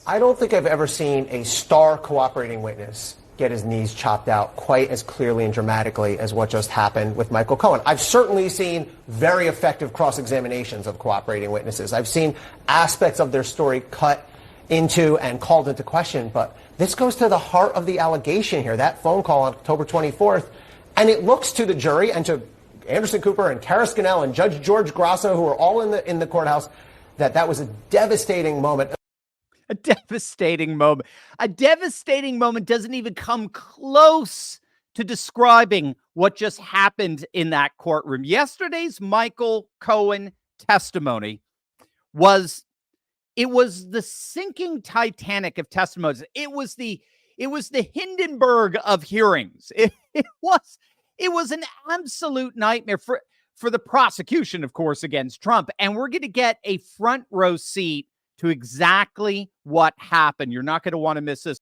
I don't think I've ever seen a star cooperating witness get his knees chopped out quite as clearly and dramatically as what just happened with Michael Cohen. I've certainly seen very effective cross-examinations of cooperating witnesses. I've seen aspects of their story cut into and called into question, but this goes to the heart of the allegation here, that phone call on October 24th, and it looks to the jury and to Anderson Cooper and Kara Scannell and Judge George Grasso, who are all in the courthouse, that was a devastating moment. A devastating moment. A devastating moment doesn't even come close to describing what just happened in that courtroom. Yesterday's Michael Cohen testimony was the sinking Titanic of testimonies. It was the Hindenburg of hearings. It was an absolute nightmare for the prosecution, of course, against Trump. And we're going to get a front row seat to exactly what happened. You're not going to want to miss this.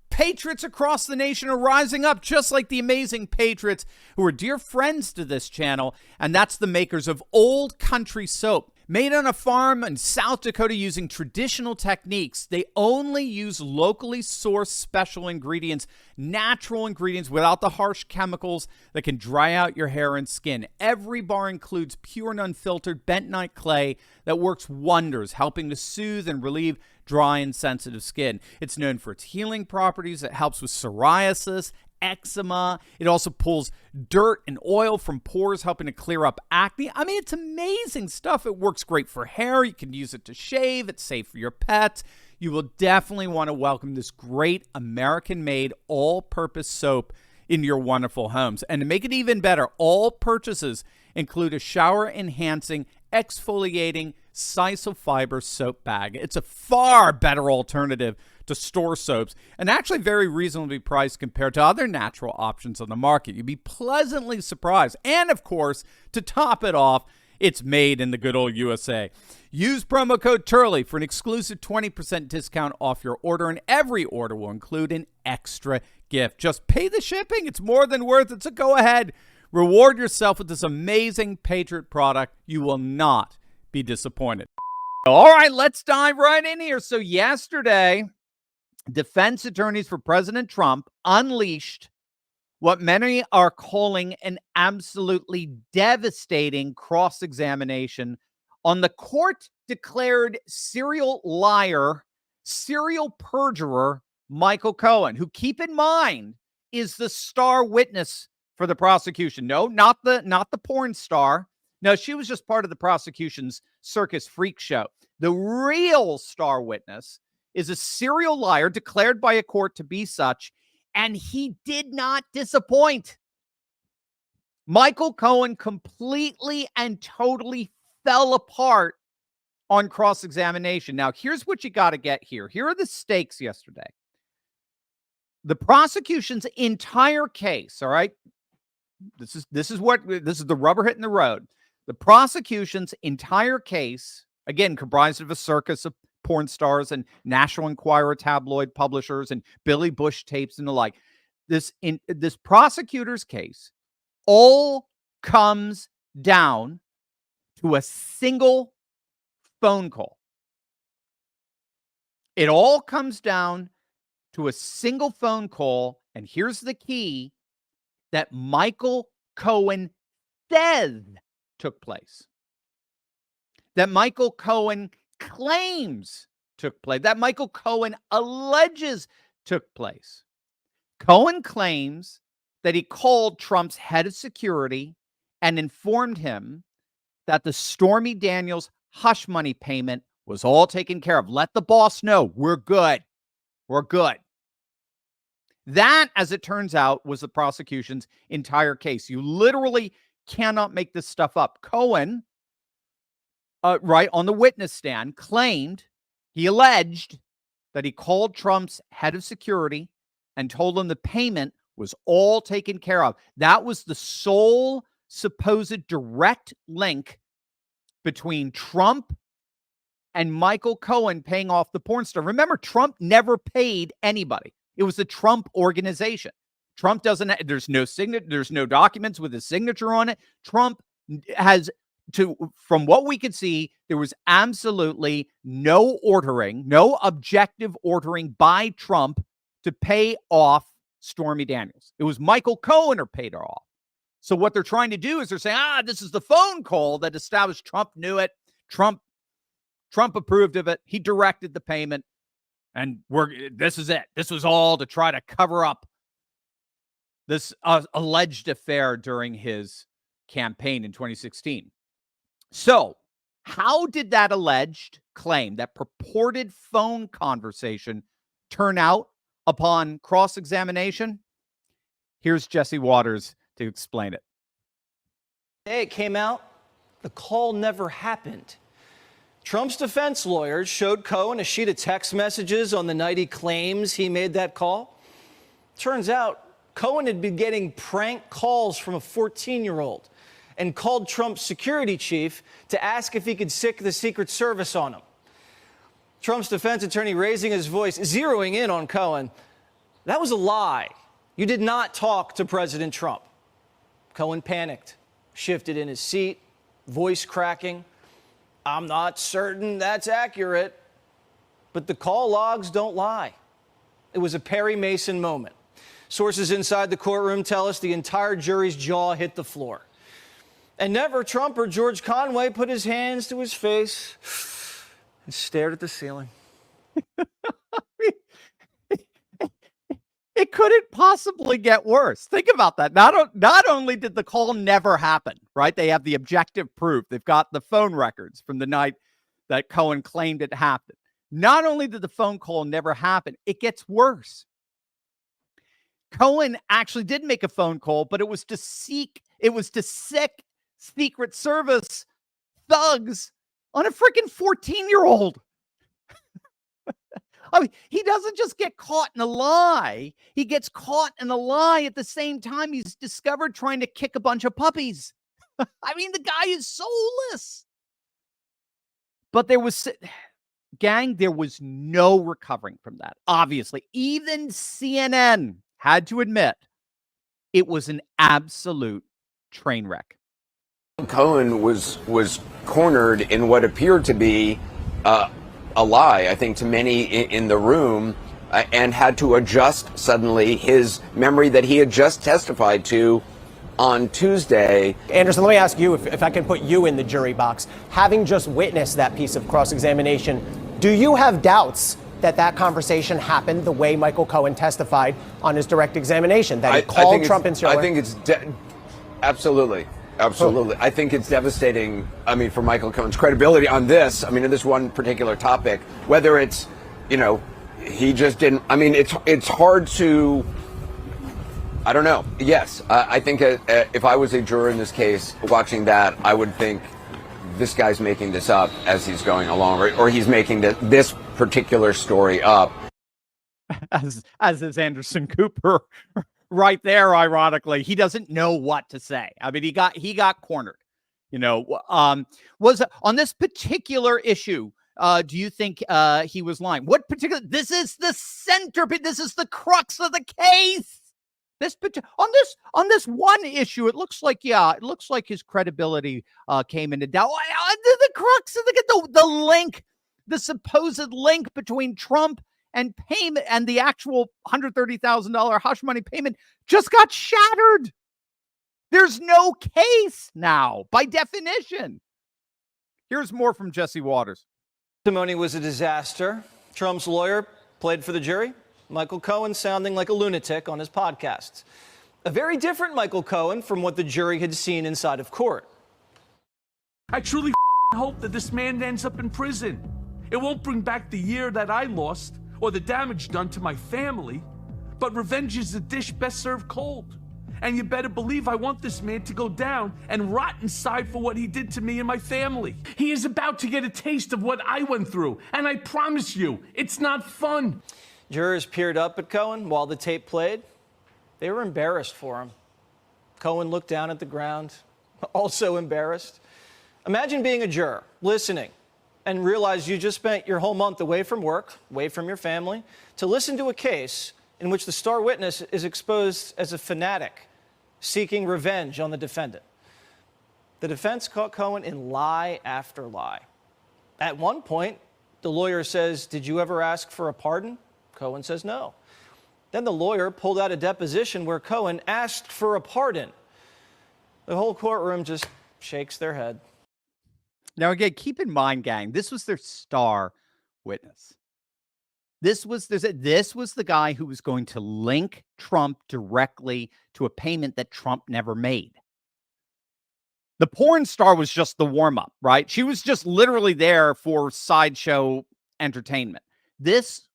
Patriots across the nation are rising up, just like the amazing patriots who are dear friends to this channel, and that's the makers of Old Country Soap. Made on a farm in South Dakota using traditional techniques, they only use locally sourced special ingredients, natural ingredients without the harsh chemicals that can dry out your hair and skin. Every bar includes pure and unfiltered bentonite clay that works wonders, helping to soothe and relieve dry and sensitive skin. It's known for its healing properties. It helps with psoriasis, eczema. It also pulls dirt and oil from pores, helping to clear up acne. I mean, it's amazing stuff. It works great for hair. You can use it to shave. It's safe for your pets. You will definitely want to welcome this great American-made all-purpose soap in your wonderful homes. And to make it even better, all purchases include a shower-enhancing, exfoliating sisal fiber soap bag. It's a far better alternative to store soaps, and actually very reasonably priced compared to other natural options on the market. You'd be pleasantly surprised. And of course, to top it off, it's made in the good old USA. Use promo code Turley for an exclusive 20% discount off your order, and every order will include an extra gift. Just pay the shipping. It's more than worth it, so go ahead. Reward yourself with this amazing Patriot product. You will not be disappointed. All right, let's dive right in here. So yesterday, defense attorneys for President Trump unleashed what many are calling an absolutely devastating cross-examination on the court-declared serial liar, serial perjurer, Michael Cohen, who, keep in mind, is the star witness for the prosecution. No, not the porn star. No, she was just part of the prosecution's circus freak show. The real star witness is a serial liar declared by a court to be such, and he did not disappoint. Michael Cohen completely and totally fell apart on cross-examination. Now, here's what you got to get here. Here are the stakes yesterday. The prosecution's entire case, all right? This is the rubber hitting the road. The prosecution's entire case, again, comprised of a circus of porn stars and National Enquirer tabloid publishers and Billy Bush tapes and the like. This prosecutor's case all comes down to a single phone call. It all comes down to a single phone call, and here's the key, that Michael Cohen said took place. That Michael Cohen claims took place. That Michael Cohen alleges took place. Cohen claims that he called Trump's head of security and informed him that the Stormy Daniels hush money payment was all taken care of. Let the boss know we're good. We're good. That, as it turns out, was the prosecution's entire case. You literally cannot make this stuff up. Cohen, right on the witness stand, he alleged that he called Trump's head of security and told him the payment was all taken care of. That was the sole supposed direct link between Trump and Michael Cohen paying off the porn star. Remember, Trump never paid anybody. It was the Trump organization. Trump doesn't, there's no documents with his signature on it. Trump has from what we could see, there was absolutely no objective ordering by Trump to pay off Stormy Daniels. It was Michael Cohen who paid her off. So what they're trying to do is they're saying, this is the phone call that established Trump knew it. Trump approved of it. He directed the payment. And this is it. This was all to try to cover up this alleged affair during his campaign in 2016. So how did that alleged claim, that purported phone conversation, turn out upon cross-examination? Here's Jesse Waters to explain it. It came out the call never happened. Trump's defense lawyers showed Cohen a sheet of text messages on the night he claims he made that call. Turns out Cohen had been getting prank calls from a 14-year-old and called Trump's security chief to ask if he could sic the Secret Service on him. Trump's defense attorney raising his voice, zeroing in on Cohen. That was a lie. You did not talk to President Trump. Cohen panicked, shifted in his seat, voice cracking. I'm not certain that's accurate, but the call logs don't lie. It was a Perry Mason moment. Sources inside the courtroom tell us the entire jury's jaw hit the floor. And never Trump or George Conway put his hands to his face and stared at the ceiling. It couldn't possibly get worse. Think about that. Not only did the call never happen, right? They have the objective proof. They've got the phone records from the night that Cohen claimed it happened. Not only did the phone call never happen, it gets worse. Cohen actually did make a phone call, but it was to sic Secret Service thugs on a freaking 14-year-old. I mean, he doesn't just get caught in a lie. He gets caught in a lie at the same time he's discovered trying to kick a bunch of puppies. I mean, the guy is soulless. But there was no recovering from that. Obviously, even CNN had to admit it was an absolute train wreck. Cohen was cornered in what appeared to be a lie, I think, to many in the room, and had to adjust suddenly his memory that he had just testified to on Tuesday. Anderson, let me ask you, if I can put you in the jury box, having just witnessed that piece of cross-examination, do you have doubts that conversation happened the way Michael Cohen testified on his direct examination, that he called Trump into? I think it's absolutely. I think it's devastating, for Michael Cohen's credibility on this, in this one particular topic, whether it's, he just didn't, it's hard to, I don't know. Yes, I think if I was a juror in this case watching that, I would think this guy's making this up as he's going along, or he's making this particular story up. As is Anderson Cooper. Right there, ironically, he doesn't know what to say. He got cornered. Was on this particular issue. Do you think he was lying? What particular? This is the centerpiece. This is the crux of the case. On this one issue, it looks like his credibility came into doubt. The crux of the link, the supposed link between Trump and payment and the actual $130,000 hush money payment just got shattered. There's no case now, by definition. Here's more from Jesse Waters. Testimony was a disaster. Trump's lawyer played for the jury. Michael Cohen sounding like a lunatic on his podcasts. A very different Michael Cohen from what the jury had seen inside of court. I truly hope that this man ends up in prison. It won't bring back the year that I lost or the damage done to my family, but revenge is a dish best served cold. And you better believe I want this man to go down and rot inside for what he did to me and my family. He is about to get a taste of what I went through, and I promise you, it's not fun. Jurors peered up at Cohen while the tape played. They were embarrassed for him. Cohen looked down at the ground, also embarrassed. Imagine being a juror, listening, and realize you just spent your whole month away from work, away from your family, to listen to a case in which the star witness is exposed as a fanatic seeking revenge on the defendant. The defense caught Cohen in lie after lie. At one point, the lawyer says, "Did you ever ask for a pardon?" Cohen says no. Then the lawyer pulled out a deposition where Cohen asked for a pardon. The whole courtroom just shakes their head. Now, again, keep in mind, gang, this was their star witness. This was the guy who was going to link Trump directly to a payment that Trump never made. The porn star was just the warm-up, right? She was just literally there for sideshow entertainment. This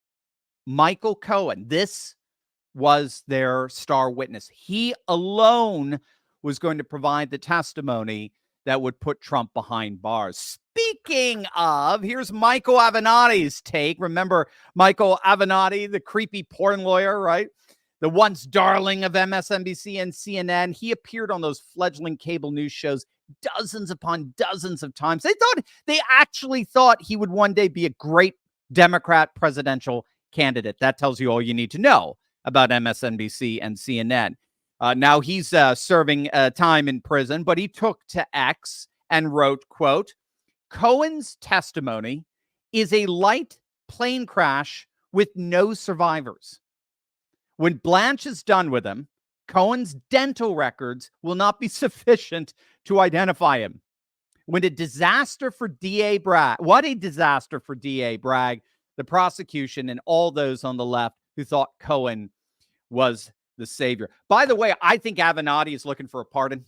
Michael Cohen, this was their star witness. He alone was going to provide the testimony that would put Trump behind bars. Speaking of, here's Michael Avenatti's take. Remember Michael Avenatti, the creepy porn lawyer, right? The once darling of MSNBC and CNN. He appeared on those fledgling cable news shows dozens upon dozens of times. They actually thought he would one day be a great Democrat presidential candidate. That tells you all you need to know about MSNBC and CNN. Now he's serving time in prison, but he took to X and wrote, quote, "Cohen's testimony is a light plane crash with no survivors. When Blanche is done with him, Cohen's dental records will not be sufficient to identify him. What a disaster for DA Bragg, the prosecution, and all those on the left who thought Cohen was the savior." By the way, I think Avenatti is looking for a pardon.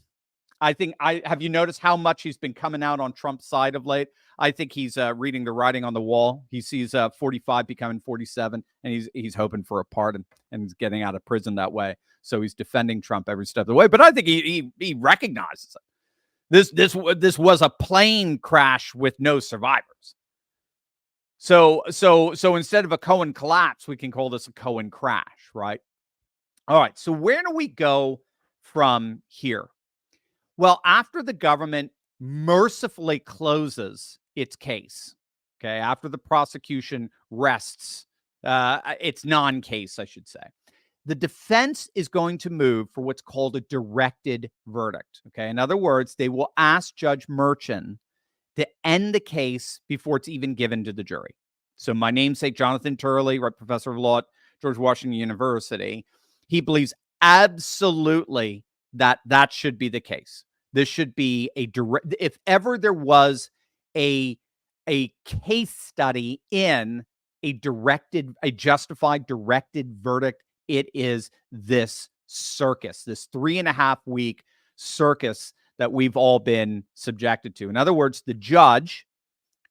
Have you noticed how much he's been coming out on Trump's side of late? I think he's reading the writing on the wall. He sees 45 becoming 47, and he's hoping for a pardon, and he's getting out of prison that way. So he's defending Trump every step of the way. But I think he recognizes it. This was a plane crash with no survivors. So instead of a Cohen collapse, we can call this a Cohen crash, right? All right. So where do we go from here? Well, after the government mercifully closes its case, okay, after the prosecution rests its non-case, I should say, the defense is going to move for what's called a directed verdict. Okay. In other words, they will ask Judge Merchan to end the case before it's even given to the jury. So my namesake, Jonathan Turley, right, professor of law at George Washington University, he believes absolutely that should be the case. This should be a direct, if ever there was a case study in a justified directed verdict, it is this circus, this 3.5-week circus that we've all been subjected to. In other words, the judge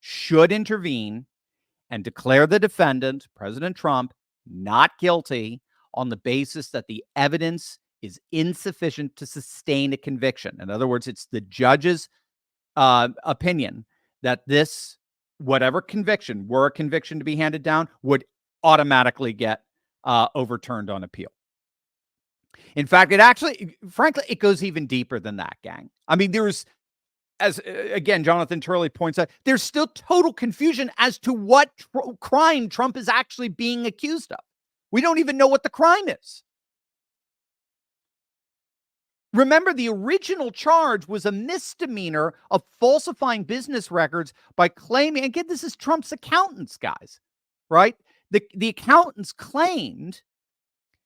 should intervene and declare the defendant, President Trump, not guilty on the basis that the evidence is insufficient to sustain a conviction. In other words, it's the judge's opinion that this, whatever conviction, were a conviction to be handed down, would automatically get overturned on appeal. In fact, frankly, it goes even deeper than that, gang. I mean, as again, Jonathan Turley points out, there's still total confusion as to what crime Trump is actually being accused of. We don't even know what the crime is. Remember, the original charge was a misdemeanor of falsifying business records by claiming, again, this is Trump's accountants, guys, right? The accountants claimed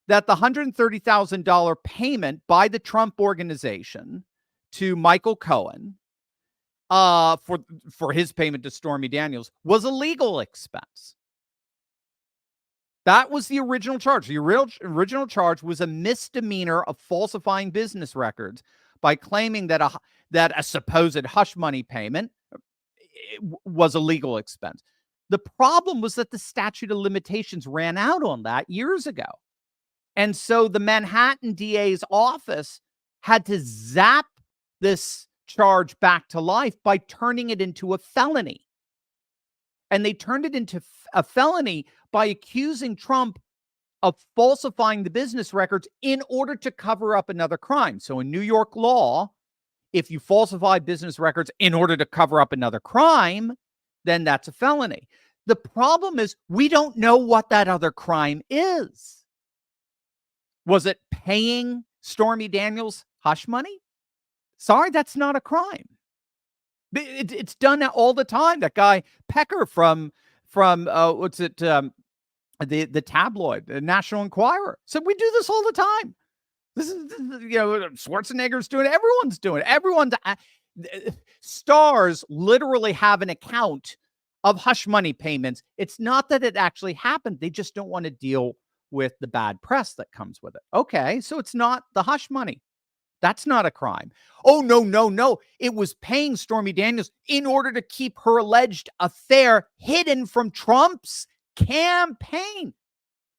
that the $130,000 payment by the Trump organization to Michael Cohen for his payment to Stormy Daniels was a legal expense. That was the original charge. The original charge was a misdemeanor of falsifying business records by claiming that a supposed hush money payment was a legal expense. The problem was that the statute of limitations ran out on that years ago. And so the Manhattan DA's office had to zap this charge back to life by turning it into a felony. And they turned it into a felony by accusing Trump of falsifying the business records in order to cover up another crime. So in New York law, if you falsify business records in order to cover up another crime, then that's a felony. The problem is we don't know what that other crime is. Was it paying Stormy Daniels hush money? Sorry, that's not a crime. It's done all the time. That guy Pecker from what's it? The tabloid, the National Enquirer, said we do this all the time. This is, Schwarzenegger's doing it. Everyone's doing it. Everyone's stars literally have an account of hush money payments. It's not that it actually happened. They just don't want to deal with the bad press that comes with it. Okay, so it's not the hush money. That's not a crime. Oh, no. It was paying Stormy Daniels in order to keep her alleged affair hidden from Trump's campaign.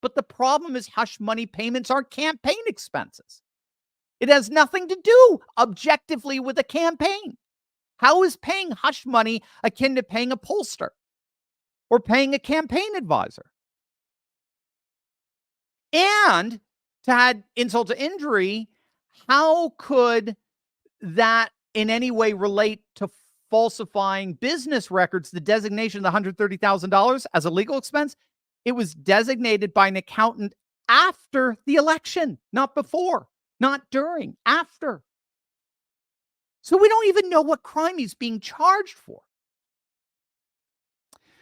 But the problem is hush money payments are campaign expenses. It has nothing to do objectively with a campaign. How is paying hush money akin to paying a pollster or paying a campaign advisor? And to add insult to injury, how could that in any way relate to falsifying business records? The designation of the $130,000 as a legal expense, it was designated by an accountant after the election, not before, not during, after. So we don't even know what crime he's being charged for.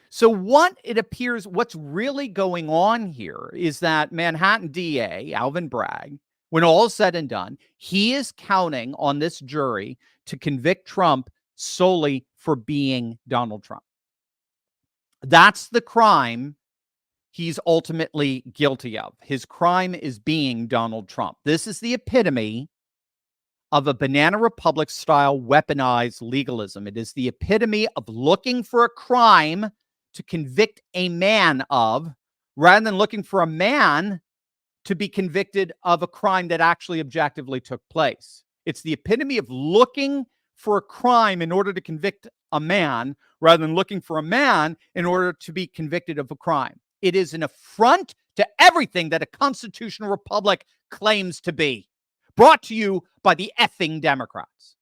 So what it appears, what's really going on here is that Manhattan DA, Alvin Bragg, when all is said and done, he is counting on this jury to convict Trump solely for being Donald Trump. That's the crime he's ultimately guilty of. His crime is being Donald Trump. This is the epitome of a Banana Republic style weaponized legalism. It is the epitome of looking for a crime to convict a man of, rather than looking for a man to be convicted of a crime that actually objectively took place. It's the epitome of looking for a crime in order to convict a man, rather than looking for a man in order to be convicted of a crime. It is an affront to everything that a constitutional republic claims to be. Brought to you by the effing Democrats.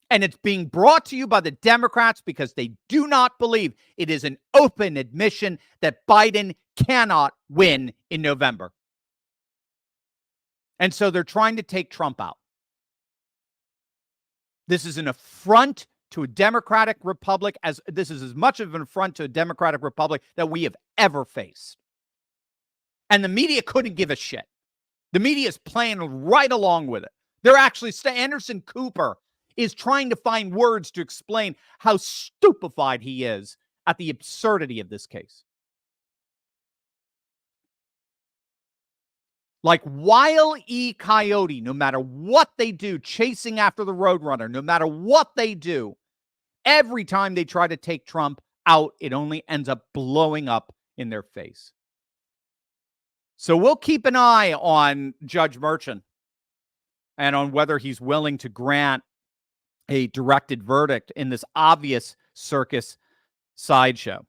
And it's being brought to you by the Democrats because they do not believe it is an open admission that Biden cannot win in November. And so they're trying to take Trump out. This is an affront to a democratic republic, as this is as much of an affront to a democratic republic that we have ever faced. And the media couldn't give a shit. The media is playing right along with it. They're actually, Anderson Cooper is trying to find words to explain how stupefied he is at the absurdity of this case. Like Wile E. Coyote, no matter what they do, chasing after the Roadrunner, no matter what they do, every time they try to take Trump out, it only ends up blowing up in their face. So we'll keep an eye on Judge Merchan and on whether he's willing to grant a directed verdict in this obvious circus sideshow.